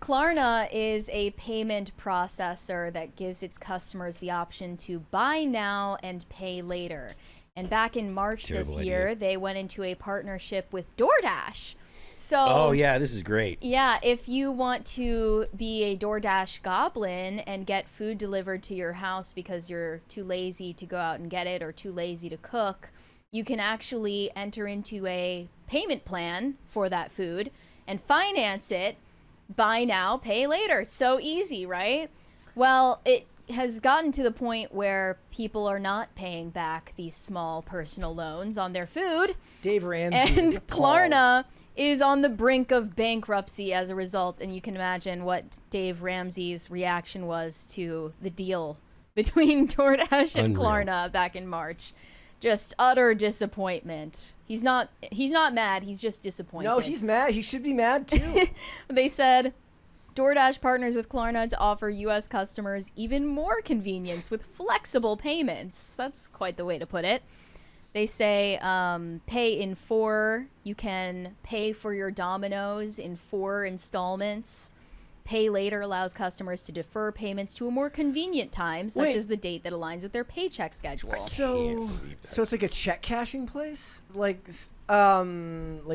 Klarna is a payment processor that gives its customers the option to buy now and pay later. And back in March this year, they went into a partnership with Doordash. So, oh yeah, this is great. Yeah, if you want to be a DoorDash goblin and get food delivered to your house because you're too lazy to go out and get it or too lazy to cook, you can actually enter into a payment plan for that food and finance it. Buy now, pay later. So easy, right? Well, it has gotten to the point where people are not paying back these small personal loans on their food. Dave Ramsey and Klarna is on the brink of bankruptcy as a result. And you can imagine what Dave Ramsey's reaction was to the deal between DoorDash and Klarna back in March. Just utter disappointment. He's not mad. He's just disappointed. No, he's mad. He should be mad too. They said DoorDash partners with Klarna to offer U.S. customers even more convenience with flexible payments. That's quite the way to put it. They say pay in 4. You can pay for your Domino's in 4 installments. Pay later allows customers to defer payments to a more convenient time, such as the date that aligns with their paycheck schedule. So it's like a check cashing place, like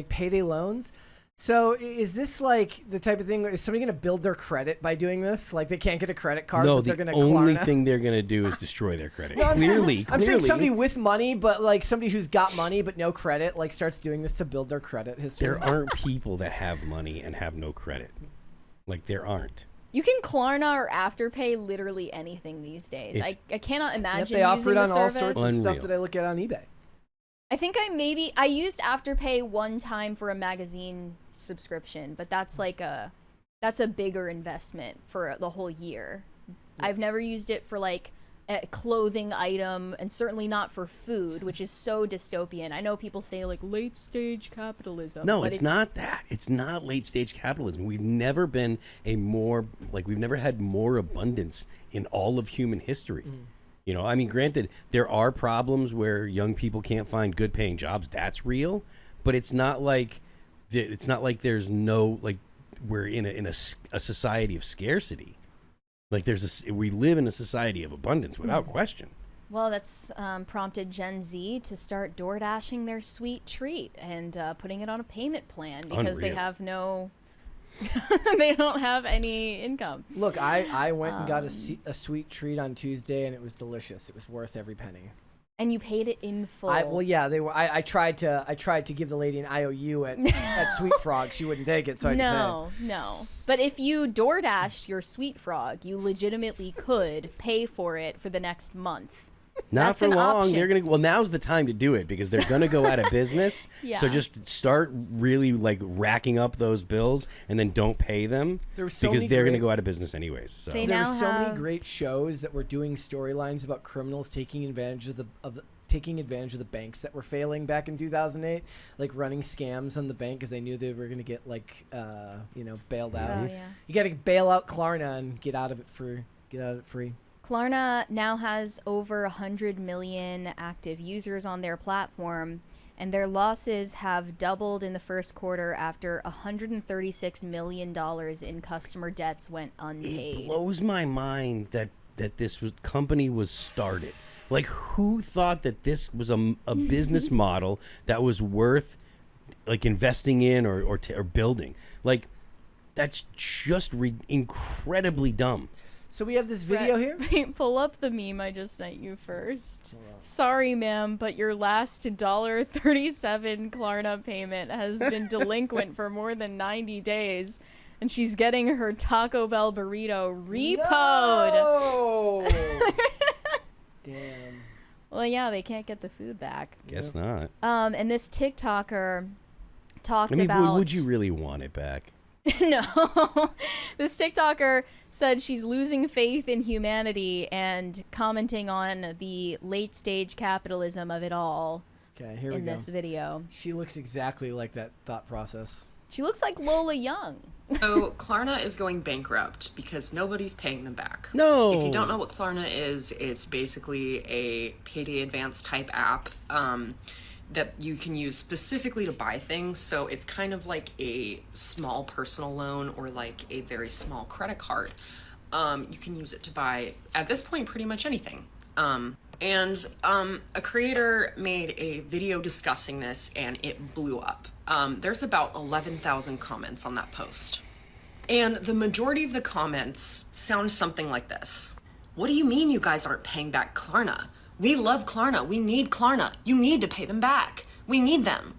payday loans. So is this like the type of thing? Is somebody going to build their credit by doing this? Like they can't get a credit card, but they're going to Klarna? No, the only thing they're going to do is destroy their credit. No, clearly. I'm saying somebody with money, but like somebody who's got money but no credit, like starts doing this to build their credit history. There aren't people that have money and have no credit. Like there aren't. You can Klarna or Afterpay literally anything these days. I cannot imagine they offer using it on the all service. sorts of stuff that I look at on eBay. I think I used Afterpay one time for a magazine subscription, but that's a bigger investment for the whole year. Yeah. I've never used it for like a clothing item, and certainly not for food, which is so dystopian. I know people say like late stage capitalism. No, it's not that. It's not late stage capitalism. We've never been we've never had more abundance in all of human history. You know, I mean, granted, there are problems where young people can't find good paying jobs. That's real, but it's not like there's no, like, we're in a society of scarcity. Like we live in a society of abundance without question. Well, that's prompted Gen Z to start door dashing their sweet treat and putting it on a payment plan because they have they don't have any income. Look, I went and got a sweet treat on Tuesday, and it was delicious. It was worth every penny. And you paid it in full. They were. I tried to give the lady an IOU at Sweet Frog. She wouldn't take it, so I had to pay. No. But if you DoorDash your Sweet Frog, you legitimately could pay for it for the next month. Not for long. They're gonna. Well, now's the time to do it because they're gonna go out of business. Yeah. So just start really like racking up those bills and then don't pay them because they're gonna go out of business anyways. So there were so many great shows that were doing storylines about criminals taking advantage of the banks that were failing back in 2008, like running scams on the bank because they knew they were gonna get bailed out. Oh, yeah. You got to bail out Klarna and get out of it free. Klarna now has over 100 million active users on their platform, and their losses have doubled in the first quarter after $136 million in customer debts went unpaid. It blows my mind that this company was started. Like, who thought that this was a business model that was worth like investing in or building? Like, that's just incredibly dumb. So we have this video here. Wait, pull up the meme I just sent you first. Sorry, ma'am, but your last $1.37 Klarna payment has been delinquent for more than 90 days, and she's getting her Taco Bell burrito repoed. No! Damn. Well, yeah, they can't get the food back. Guess not. And this TikToker talked about. Would you really want it back? No. This TikToker said she's losing faith in humanity and commenting on the late stage capitalism of it all. Okay, here we go. In this video. She looks exactly like that thought process. She looks like Lola Young. So Klarna is going bankrupt because nobody's paying them back. No. If you don't know what Klarna is, it's basically a payday advance type app. that you can use specifically to buy things. So it's kind of like a small personal loan or like a very small credit card. You can use it to buy, at this point, pretty much anything. A creator made a video discussing this and it blew up. There's about 11,000 comments on that post. And the majority of the comments sound something like this. What do you mean you guys aren't paying back Klarna? We love Klarna. We need Klarna. You need to pay them back. We need them.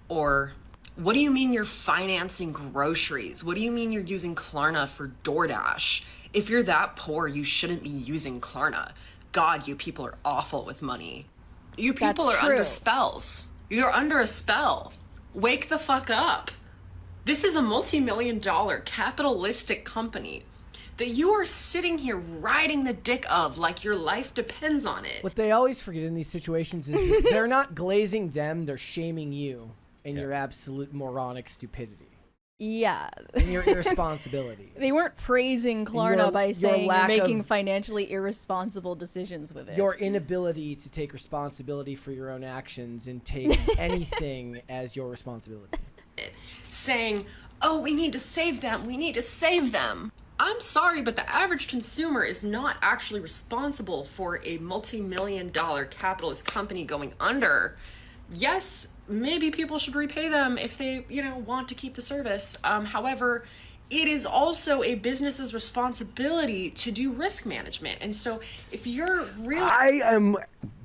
Or, what do you mean you're financing groceries? What do you mean you're using Klarna for Doordash? If you're that poor, you shouldn't be using Klarna. God, you people are awful with money. You people That's are true. under spells. You're under a spell. Wake the fuck up. This is a multi-million-dollar capitalistic company that you are sitting here riding the dick of like your life depends on it. What they always forget in these situations is that they're not glazing them, they're shaming you and your absolute moronic stupidity Yeah. and your irresponsibility. They weren't praising Klarna your- by your saying you're lack making of- financially irresponsible decisions with it. Your inability to take responsibility for your own actions and take anything as your responsibility. Saying, oh, we need to save them. We need to save them. I'm sorry, but the average consumer is not actually responsible for a multi-million-dollar capitalist company going under. Yes, maybe people should repay them if they, want to keep the service. However, it is also a business's responsibility to do risk management. And so if you're really...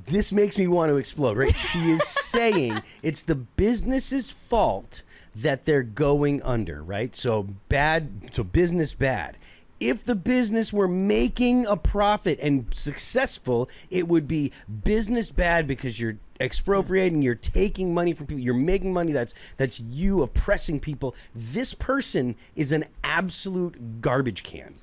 This makes me want to explode, right? She is saying it's the business's fault that they're going under, right? So business bad. If the business were making a profit and successful, it would be business bad because you're expropriating, you're taking money from people, you're making money that's you oppressing people. This person is an absolute garbage can.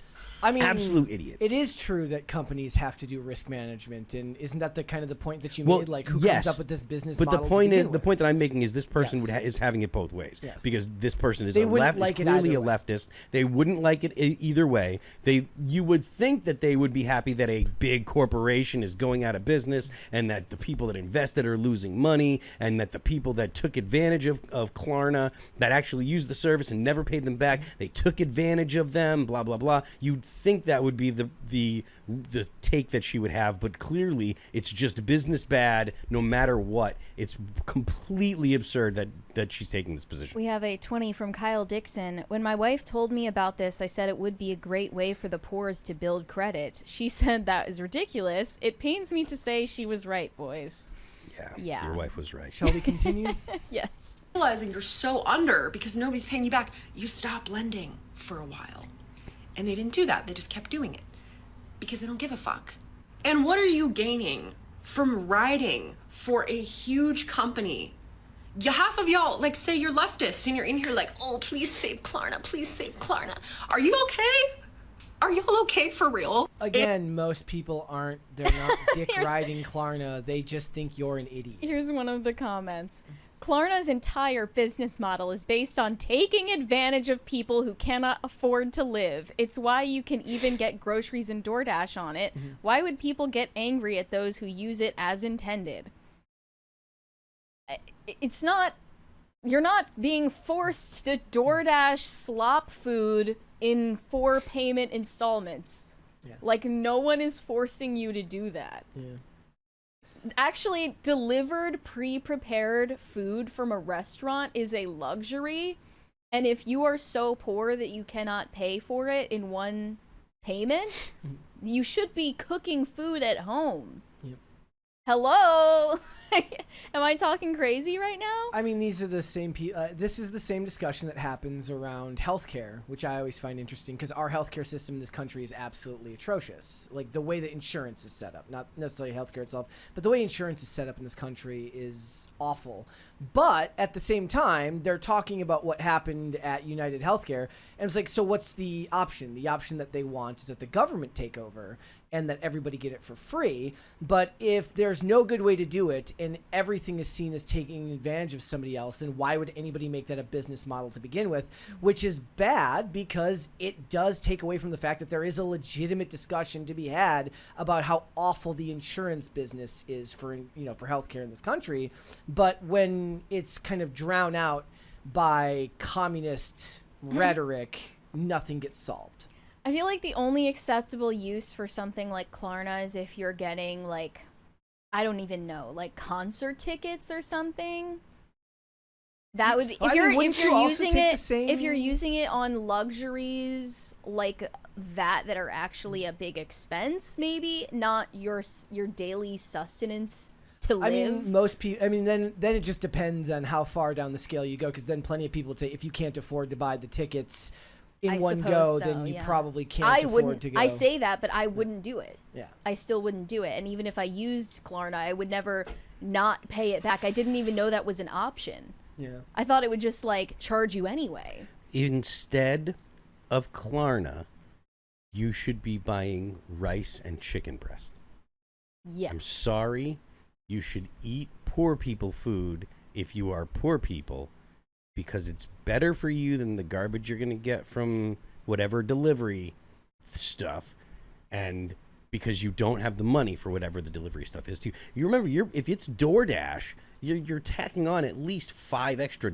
I mean, absolute idiot. It is true that companies have to do risk management, and isn't that the kind of the point that you Well, made? Like, who yes, comes up with this business but model? the point to is, begin the with? point that I'm making is this person Yes. is having it both ways. Yes. Because this person is They a wouldn't leftist, like it clearly a either way. leftist. They wouldn't like it either way. You would think that they would be happy that a big corporation is going out of business and that the people that invested are losing money and that the people that took advantage of Klarna that actually used the service and never paid them back, they took advantage of them, blah, blah, blah. You'd think that would be the take that she would have, but clearly it's just business bad no matter what. It's completely absurd that she's taking this position. We have a 20 from Kyle Dixon. When my wife told me about this, I said it would be a great way for the poor's to build credit. She said that is ridiculous. It pains me to say she was right, boys. Yeah. Your wife was right. Shall we continue? Yes. realizing you're so under because nobody's paying you back, you stop lending for a while. And they didn't do that. They just kept doing it because they don't give a fuck. And what are you gaining from riding for a huge company? Half of y'all, like, say you're leftists and you're in here like, oh, please save Klarna, please save Klarna. Are you okay? Are y'all okay for real? Again, most people aren't. They're not dick riding Klarna. They just think you're an idiot. Here's one of the comments. Klarna's entire business model is based on taking advantage of people who cannot afford to live. It's why you can even get groceries and DoorDash on it. Why would people get angry at those who use it as intended? It's not... You're not being forced to DoorDash slop food in 4 payment installments. Yeah. Like, no one is forcing you to do that. Yeah. Actually, delivered pre-prepared food from a restaurant is a luxury, and if you are so poor that you cannot pay for it in one payment, you should be cooking food at home. Yep. Hello? Am I talking crazy right now? I mean, these are the same this is the same discussion that happens around healthcare, which I always find interesting because our healthcare system in this country is absolutely atrocious. Like, the way that insurance is set up, not necessarily healthcare itself, but the way insurance is set up in this country is awful. But at the same time, they're talking about what happened at United Healthcare, and it's like, so what's the option? The option that they want is that the government take over and that everybody get it for free. But if there's no good way to do it and everything is seen as taking advantage of somebody else, then why would anybody make that a business model to begin with? Which is bad because it does take away from the fact that there is a legitimate discussion to be had about how awful the insurance business is for healthcare in this country. But when it's kind of drowned out by communist rhetoric, nothing gets solved. I feel like the only acceptable use for something like Klarna is if you're getting, like, I don't even know, like concert tickets or something. That would be, if you're using it on luxuries like that are actually a big expense, maybe not your daily sustenance to live. I mean, most people. I mean, then it just depends on how far down the scale you go, because then plenty of people would say if you can't afford to buy the tickets in one go, then you probably can't afford to go. I say that, but I wouldn't do it. Yeah. I still wouldn't do it. And even if I used Klarna, I would never not pay it back. I didn't even know that was an option. Yeah. I thought it would just, like, charge you anyway. Instead of Klarna, you should be buying rice and chicken breast. Yeah. I'm sorry. You should eat poor people food if you are poor people, because it's better for you than the garbage you're going to get from whatever delivery stuff, and because you don't have the money for whatever the delivery stuff is too. You remember, if it's DoorDash, you're tacking on at least $5 extra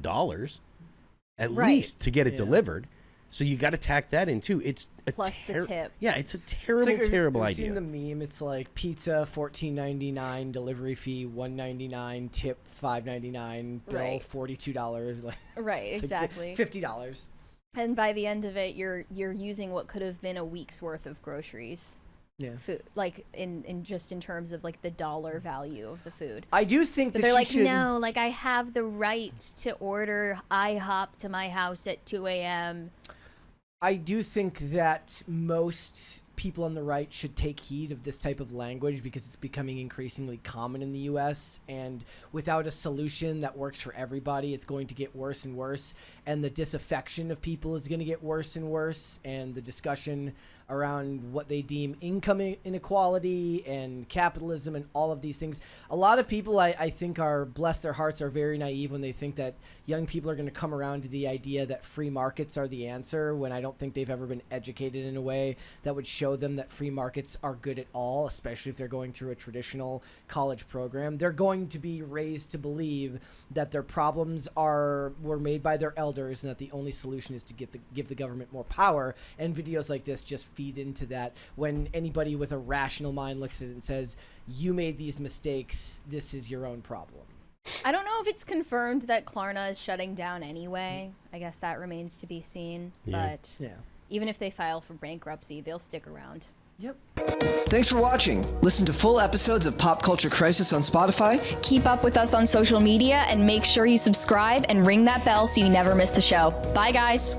at least to get it delivered. So you got to tack that in too. It's plus the tip. Yeah, it's a terrible idea. You've seen the meme? It's like pizza $14.99, delivery fee $1.99, tip $5.99, bill $42. Like, right, exactly. $50. And by the end of it, you're using what could have been a week's worth of groceries. Yeah. Food, like in terms of like the dollar value of the food. I do think but that they're like, no, like I have the right to order IHOP to my house at 2 a.m. I do think that most people on the right should take heed of this type of language, because it's becoming increasingly common in the U.S. And without a solution that works for everybody, it's going to get worse and worse. And the disaffection of people is going to get worse and worse. And the discussion around what they deem income inequality and capitalism and all of these things. A lot of people, I think, bless their hearts, are very naive when they think that young people are going to come around to the idea that free markets are the answer, when I don't think they've ever been educated in a way that would show them that free markets are good at all, especially if they're going through a traditional college program. They're going to be raised to believe that their problems were made by their elders, and that the only solution is to give the government more power. And videos like this just feed into that, when anybody with a rational mind looks at it and says, you made these mistakes, this is your own problem. I don't know if it's confirmed that Klarna is shutting down anyway. I guess that remains to be seen. Yeah. But even if they file for bankruptcy, they'll stick around. Yep. Thanks for watching. Listen to full episodes of Pop Culture Crisis on Spotify. Keep up with us on social media and make sure you subscribe and ring that bell so you never miss the show. Bye, guys.